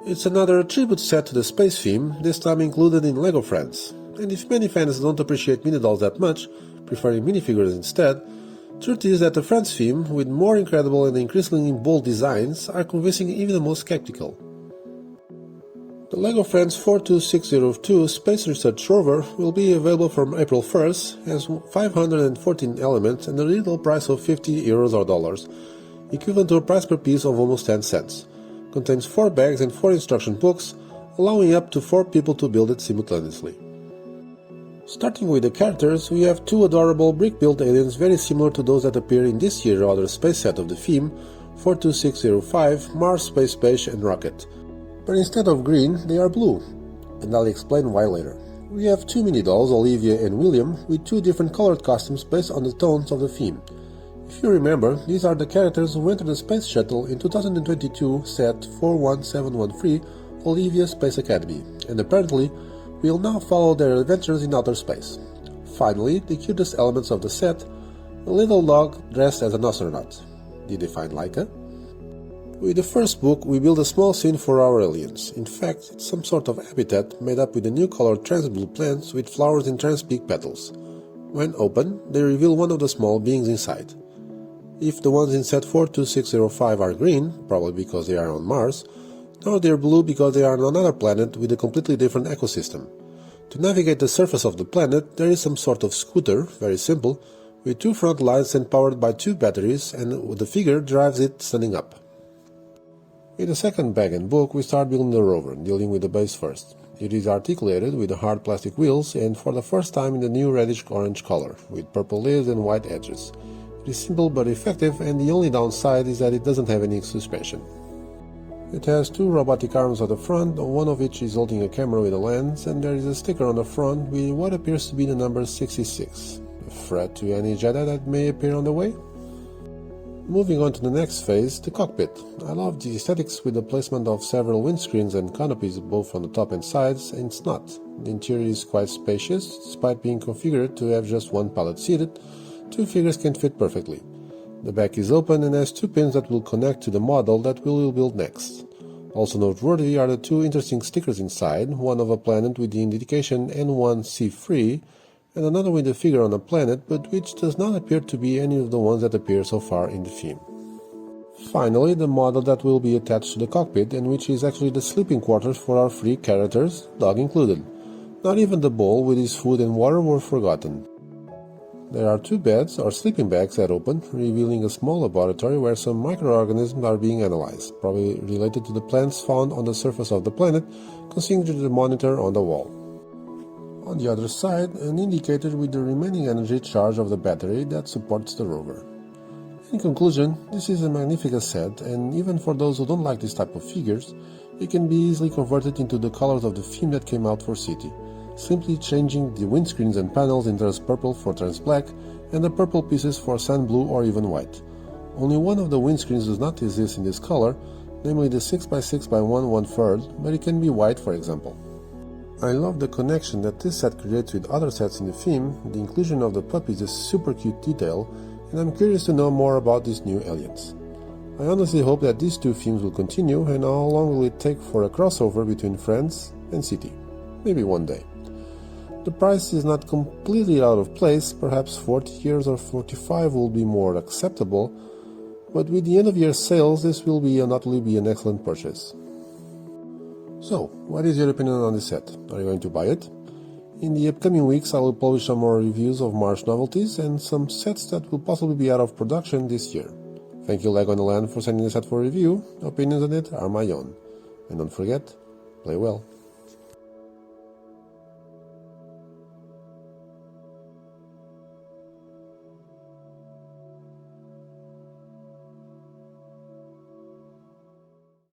It's another tribute set to the space theme, this time included in LEGO Friends. And if many fans don't appreciate mini dolls that much, preferring minifigures instead, truth is that the Friends theme, with more incredible and increasingly bold designs, are convincing even the most skeptical. The LEGO Friends 42602 Space Research Rover will be available from April 1st, has 514 elements and a retail price of €50 or dollars, equivalent to a price per piece of almost 10 cents. Contains 4 bags and 4 instruction books, allowing up to 4 people to build it simultaneously. Starting with the characters, we have 2 adorable brick-built aliens very similar to those that appear in this year's other space set of the theme, 42605, Mars, Space Page and Rocket. But instead of green, they are blue, and I'll explain why later. We have 2 mini dolls, Olivia and William, with 2 different colored costumes based on the tones of the theme. If you remember, these are the characters who entered the Space Shuttle in 2022 set 41713, Olivia Space Academy, and apparently we'll now follow their adventures in outer space. Finally, the cutest elements of the set, a little dog dressed as an astronaut. Did they find Laika? With the first book, we build a small scene for our aliens. In fact, it's some sort of habitat made up with the new colored trans-blue plants with flowers and trans-pink petals. When open, they reveal one of the small beings inside. If the ones in set 42605 are green, probably because they are on Mars, now they're blue because they are on another planet with a completely different ecosystem. To navigate the surface of the planet, there is some sort of scooter, very simple, with 2 front lights and powered by 2 batteries, and the figure drives it standing up. In the second bag and book, we start building the rover, dealing with the base first. It is articulated with the hard plastic wheels and for the first time in the new reddish-orange color, with purple lids and white edges. It is simple but effective, and the only downside is that it doesn't have any suspension. It has 2 robotic arms at the front, one of which is holding a camera with a lens, and there is a sticker on the front with what appears to be the number 66. A threat to any Jedi that may appear on the way? Moving on to the next phase, the cockpit. I love the aesthetics with the placement of several windscreens and canopies both on the top and sides, and it's not. The interior is quite spacious, despite being configured to have just 1 pilot seated. 2 figures can fit perfectly. The back is open and has 2 pins that will connect to the model that we will build next. Also noteworthy are the 2 interesting stickers inside, one of a planet with the indication N1C3, and another with a figure on a planet, but which does not appear to be any of the ones that appear so far in the theme. Finally, the model that will be attached to the cockpit, and which is actually the sleeping quarters for our 3 characters, dog included. Not even the bowl with his food and water were forgotten. There are 2 beds, or sleeping bags, that open, revealing a small laboratory where some microorganisms are being analyzed, probably related to the plants found on the surface of the planet, considering the monitor on the wall. On the other side, an indicator with the remaining energy charge of the battery that supports the rover. In conclusion, this is a magnificent set, and even for those who don't like this type of figures, it can be easily converted into the colors of the theme that came out for City, simply changing the windscreens and panels in trans purple for trans black, and the purple pieces for sand blue or even white. Only one of the windscreens does not exist in this color, namely the 6x6x1 1/3, but it can be white, for example. I love the connection that this set creates with other sets in the theme. The inclusion of the puppies is a super cute detail, and I'm curious to know more about these new aliens. I honestly hope that these 2 themes will continue, and how long will it take for a crossover between Friends and City? Maybe one day. The price is not completely out of place, perhaps 40 years or 45 will be more acceptable, but with the end of year sales this will not only be an excellent purchase. So, what is your opinion on this set? Are you going to buy it? In the upcoming weeks I will publish some more reviews of March novelties and some sets that will possibly be out of production this year. Thank you LEGO on the Land for sending the set for review. Opinions on it are my own. And don't forget, play well.